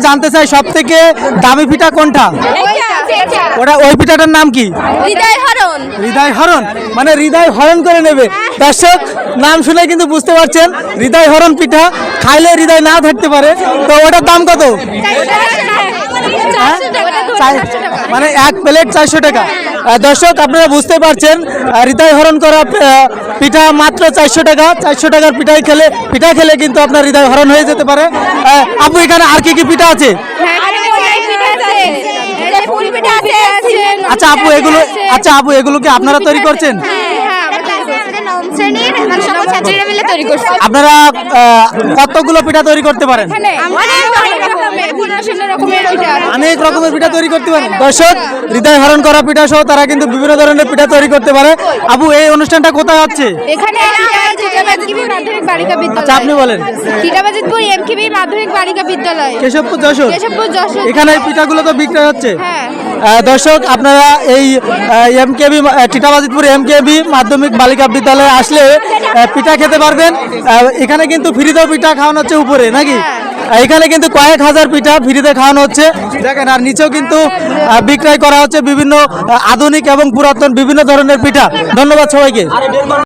জানতে চাই সব থেকে দামি পিঠা কোনটা? ওটা ওই পিঠাটার নাম কি? হৃদয় হরণ। হৃদয় হরণ, মানে হৃদয় হরণ করে নেবে। দর্শক নাম শুনে কিন্তু বুঝতে পারছেন হৃদয় হরণ পিঠা, খাইলে হৃদয় না থাকতে পারে। তো ওটার দাম কত? মানে এক প্লেট 400 টাকা। দর্শক আপনারা বুঝতে পারছেন হৃদয় হরণ করা পিঠা মাত্র 400 টাকা। 400 টাকার পিঠা খেলে কিন্তু আপনার হৃদয় হরণ হয়ে যেতে পারে। আপু এখানে আর কি কি পিঠা আছে? আচ্ছা আপু এগুলো কি আপনারা তৈরি করছেন? আপনারা কতগুলো পিঠা তৈরি করতে পারেন? অনেক রকমের পিঠা তৈরি করতে পারেন। দর্শক হৃদয় হরণ করা পিঠা সহ তারা কিন্তু বিভিন্ন ধরনের পিঠা তৈরি করতে পারে। আপু এই অনুষ্ঠানটা কোথায় হচ্ছে? আচ্ছা আপনি বলেন। মাধ্যমিক বালিকা বিদ্যালয়, কেশবপুর যশোর। এখানে এই পিঠাগুলো তো বিক্রয় হচ্ছে। দর্শক আপনারা এই এমকেবি টিটাবাজিতপুর এমকেবি মাধ্যমিক বালিকা বিদ্যালয়ে আসলে পিঠা খেতে পারবেন। এখানে কিন্তু ফ্রিতেও পিঠা খাওয়ানো হচ্ছে উপরে নাকি? এখানে কিন্তু কয়েক হাজার পিঠা ফ্রিতে খাওয়ানো হচ্ছে দেখেন। আর নিচেও কিন্তু বিক্রয় করা হচ্ছে বিভিন্ন আধুনিক এবং পুরাতন বিভিন্ন ধরনের পিঠা। ধন্যবাদ সবাইকে।